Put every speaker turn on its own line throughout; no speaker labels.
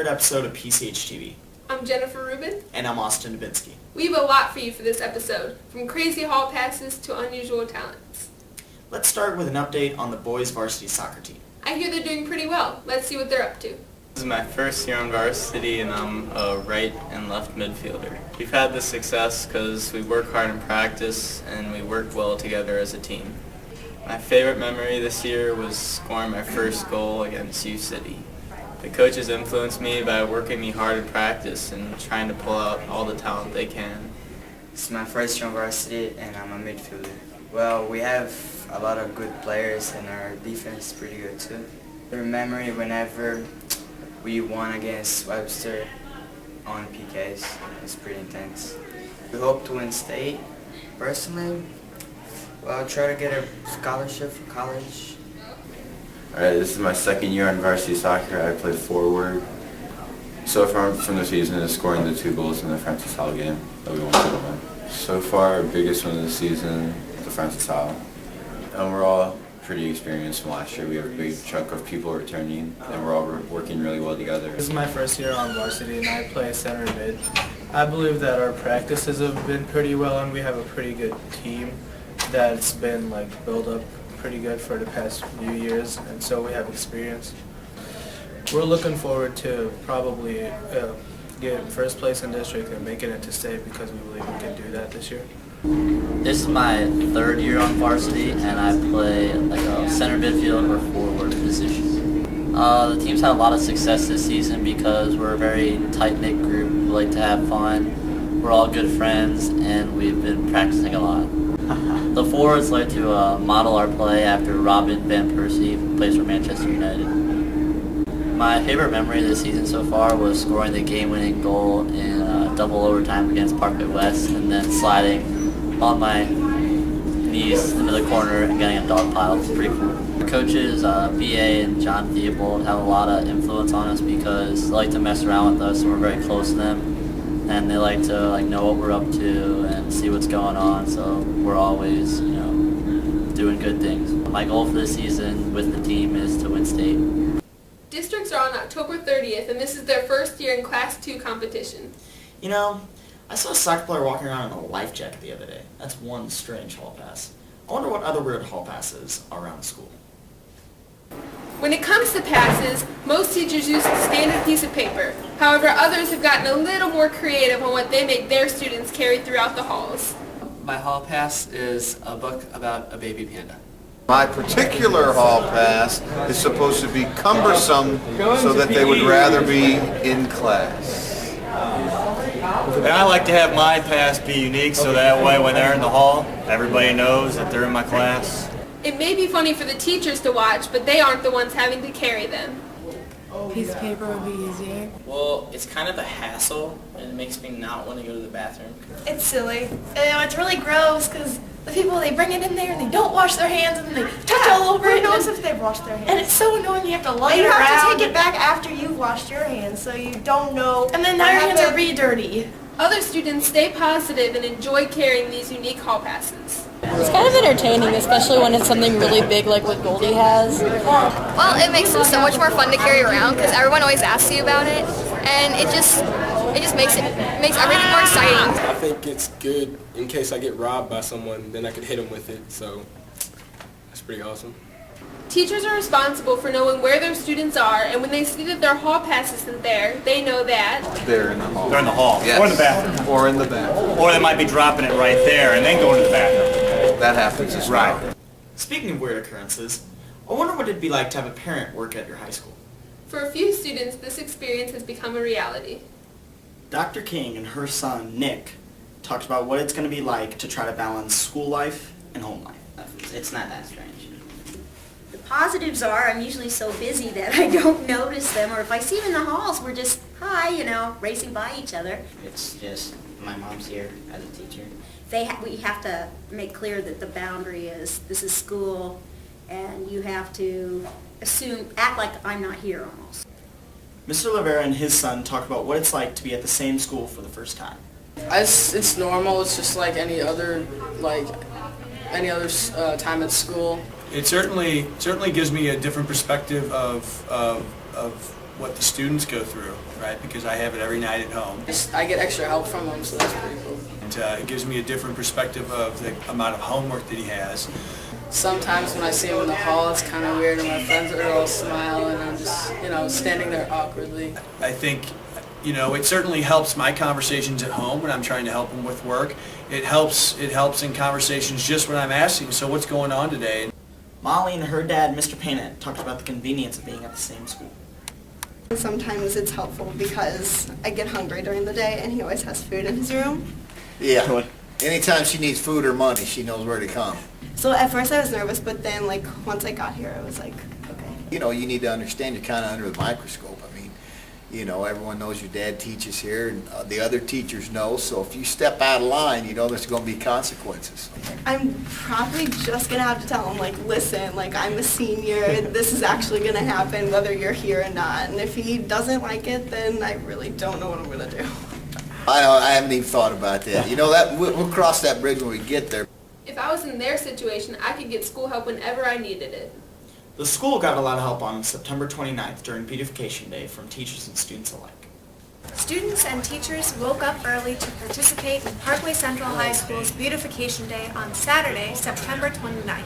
episode of PCHtv.
I'm Jennifer Rubin.
And I'm Austin Dubinsky.
We have a lot for you for this episode, from crazy hall passes to unusual talents.
Let's start with an update on the boys varsity soccer team.
I hear they're doing pretty well. Let's see what they're up to.
This is my first year on varsity, and I'm a right and left midfielder. We've had this success because we work hard in practice and we work well together as a team. My favorite memory this year was scoring my first goal against U City. The coaches influenced me by working me hard in practice and trying to pull out all the talent they can.
This is my first year on varsity, and I'm a midfielder. Well, we have a lot of good players, and our defense is pretty good too. I remember whenever we won against Webster on PKs. It's pretty intense. We hope to win state. Personally, well, I'll try to get a scholarship for college.
Alright, this is my second year on varsity soccer. I played forward. So far from the season is scoring the 2 goals in the Francis Howell game that we wanted to win. So far, our biggest win of the season is the Francis Howell. And we're all pretty experienced from last year. We have a big chunk of people returning, and we're all working really well together.
This is my first year on varsity, and I play center mid. I believe that our practices have been pretty well, and we have a pretty good team that's been built up pretty good for the past few years, and so we have experience. We're looking forward to probably get first place in district and making it to state because we believe we can do that this year.
This is my third year on varsity, and I play a center midfield or forward position. The team's had a lot of success this season because we're a very tight-knit group. We like to have fun. We're all good friends, and we've been practicing a lot. The forwards like to model our play after Robin Van Persie, who plays for Manchester United. My favorite memory of the season so far was scoring the game-winning goal in double overtime against Parkway West, and then sliding on my knees into the corner and getting a dog pile. It's pretty cool. The coaches, BA and John Theobald, have a lot of influence on us because they like to mess around with us and we're very close to them. And they like to know what we're up to and see what's going on, so we're always, doing good things. My goal for this season with the team is to win state.
Districts are on October 30th, and this is their first year in Class 2 competition.
I saw a soccer player walking around in a life jacket the other day. That's one strange hall pass. I wonder what other weird hall passes are around school.
When it comes to passes, most teachers use a standard piece of paper. However, others have gotten a little more creative on what they make their students carry throughout the halls.
My hall pass is a book about a baby panda.
My particular hall pass is supposed to be cumbersome so that they would rather be in class.
And I like to have my pass be unique so that way when they're in the hall, everybody knows that they're in my class.
It may be funny for the teachers to watch, but they aren't the ones having to carry them.
Piece of paper would be easier.
Well, it's kind of a hassle, and it makes me not want to go to the bathroom.
It's silly. It's really gross because the people, they bring it in there and they don't wash their hands and then they touch all over it.
Who knows if they've washed their hands?
And it's so annoying you have to light it around.
You have to take it back after you've washed your hands so you don't know.
And then now your hands are really dirty.
Other students stay positive and enjoy carrying these unique hall passes.
It's kind of entertaining, especially when it's something really big like what Goldie has.
Well, it makes them so much more fun to carry around because everyone always asks you about it, and it just makes everything more exciting.
I think it's good in case I get robbed by someone, then I could hit them with it, so that's pretty awesome.
Teachers are responsible for knowing where their students are, and when they see that their hall pass isn't there, they know that
They're in the hall.
They're in the hall.
Yes.
Or in the bathroom.
Or in the bathroom.
Or they might be dropping it right there and then going to the bathroom.
That happens as well.
Right.
Speaking of weird occurrences, I wonder what it'd be like to have a parent work at your high school.
For a few students, this experience has become a reality.
Dr. King and her son, Nick, talked about what it's going to be like to try to balance school life and home life.
It's not that strange.
The positives are I'm usually so busy that I don't notice them, or if I see them in the halls, we're just, hi, racing by each other.
It's just my mom's here as a teacher.
We have to make clear that the boundary is this is school, and you have to act like I'm not here almost.
Mr. Rivera and his son talked about what it's like to be at the same school for the first time.
It's normal. It's just like any other time at school.
It certainly gives me a different perspective of what the students go through, right? Because I have it every night at home.
I get extra help from him, so that's pretty cool.
And it gives me a different perspective of the amount of homework that he has.
Sometimes when I see him in the hall, it's kind of weird, and my friends are all smiling, and I'm just, standing there awkwardly.
I think, it certainly helps my conversations at home when I'm trying to help him with work. It helps in conversations just when I'm asking, so what's going on today?
Molly and her dad, Mr. Payne, talked about the convenience of being at the same school.
Sometimes it's helpful because I get hungry during the day and he always has food in his room.
Yeah. Anytime she needs food or money, she knows where to come.
So at first I was nervous, but then once I got here, I was like, okay.
You need to understand you're kind of under the microscope. I mean, everyone knows your dad teaches here, and the other teachers know, so if you step out of line, there's going to be consequences.
I'm probably just going to have to tell him, listen, I'm a senior, this is actually going to happen whether you're here or not, and if he doesn't like it, then I really don't know what I'm going to do.
I haven't even thought about that. We'll cross that bridge when we get there.
If I was in their situation, I could get school help whenever I needed it.
The school got a lot of help on September 29th during Beautification Day from teachers and students alike.
Students and teachers woke up early to participate in Parkway Central High School's Beautification Day on Saturday, September 29th.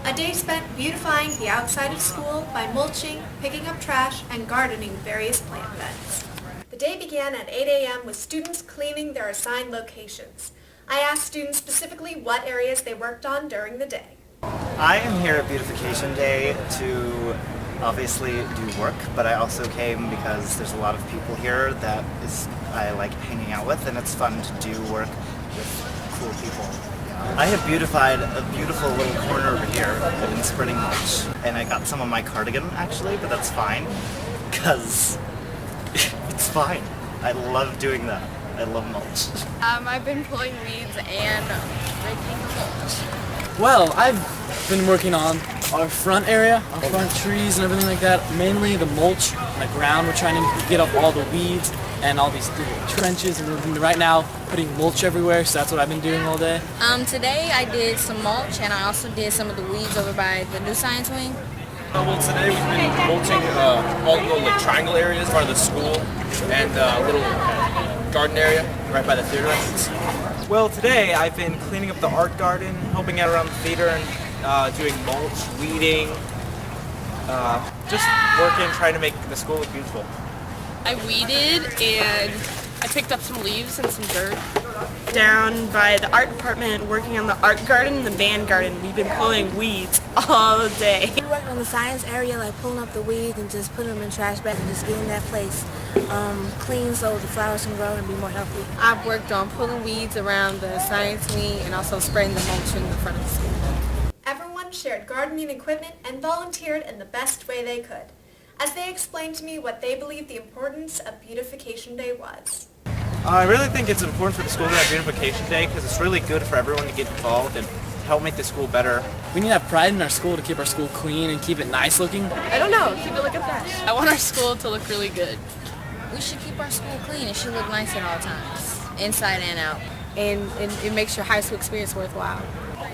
A day spent beautifying the outside of school by mulching, picking up trash, and gardening various plant beds. The day began at 8 a.m. with students cleaning their assigned locations. I asked students specifically what areas they worked on during the day.
I am here at Beautification Day to obviously do work, but I also came because there's a lot of people here that I like hanging out with, and it's fun to do work with cool people. I have beautified a beautiful little corner over here. I've been spreading mulch, and I got some of my cardigan actually, but that's fine, because it's fine. I love doing that. I love mulch.
I've been pulling weeds and raking mulch.
Well, I've been working on our front area, our front trees and everything like that. Mainly the mulch on the ground. We're trying to get up all the weeds and all these little trenches. And right now, putting mulch everywhere, so that's what I've been doing all day.
Today I did some mulch, and I also did some of the weeds over by the new science wing.
Well, today we've been mulching all the little triangle areas part of the school and a little garden area right by the theater entrance.
Well, today I've been cleaning up the art garden, helping out around the theater, and doing mulch, weeding, just working, trying to make the school look beautiful.
I weeded and I picked up some leaves and some dirt.
Down by the art department, working on the art garden and the band garden. We've been pulling weeds all day.
We worked on the science area, pulling up the weeds and just putting them in trash bags and just getting that place clean so the flowers can grow and be more healthy.
I've worked on pulling weeds around the science wing and also spraying the mulch in the front of the school.
Everyone shared gardening equipment and volunteered in the best way they could, as they explained to me what they believed the importance of Beautification Day was.
I really think it's important for the school to have Beautification Day because it's really good for everyone to get involved and help make the school better.
We need to have pride in our school to keep our school clean and keep it nice looking.
I don't know, keep it looking fresh.
I want our school to look really good.
We should keep our school clean. It should look nice at all times, inside and out.
And it makes your high school experience worthwhile.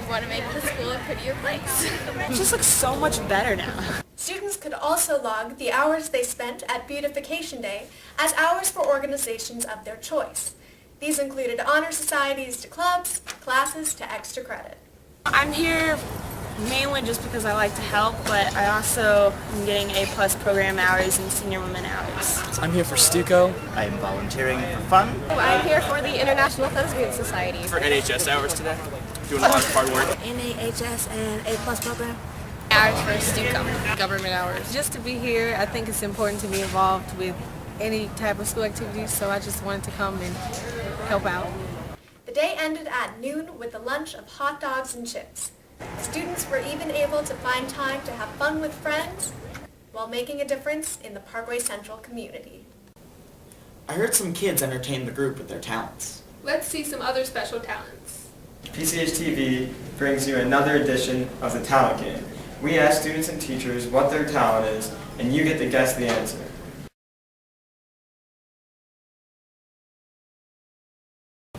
We want to make the school a prettier place.
It just looks so much better now.
Students could also log the hours they spent at Beautification Day as hours for organizations of their choice. These included honor societies to clubs, classes to extra credit.
I'm here mainly just because I like to help, but I also am getting A+ program hours and senior women hours.
I'm here for Stuco.
I am volunteering for fun.
I'm here for the International Thespian Society.
For NHS hours today, doing a lot of hard work.
NAHS and A+ program.
Hours for Stuco, government hours. Just to be here, I think it's important to be involved with any type of school activities, so I just wanted to come and help out.
The day ended at noon with a lunch of hot dogs and chips. Students were even able to find time to have fun with friends while making a difference in the Parkway Central community.
I heard some kids entertain the group with their talents.
Let's see some other special talents.
PCHtv brings you another edition of the Talent Game. We ask students and teachers what their talent is, and you get to guess the answer.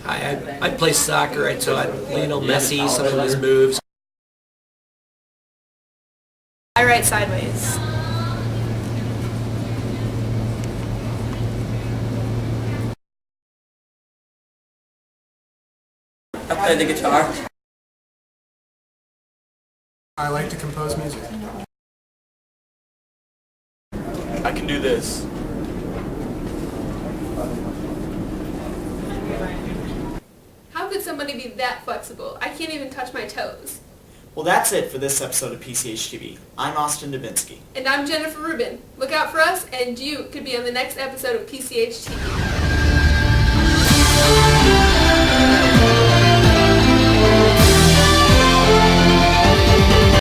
Hi, I play soccer, so I Lionel Messi, some of his moves.
I write sideways.
I play the guitar.
I like to compose music.
I can do this.
How could somebody be that flexible? I can't even touch my toes.
Well, that's it for this episode of PCHtv. I'm Austin Dubinsky.
And I'm Jennifer Rubin. Look out for us, and you could be on the next episode of PCHtv.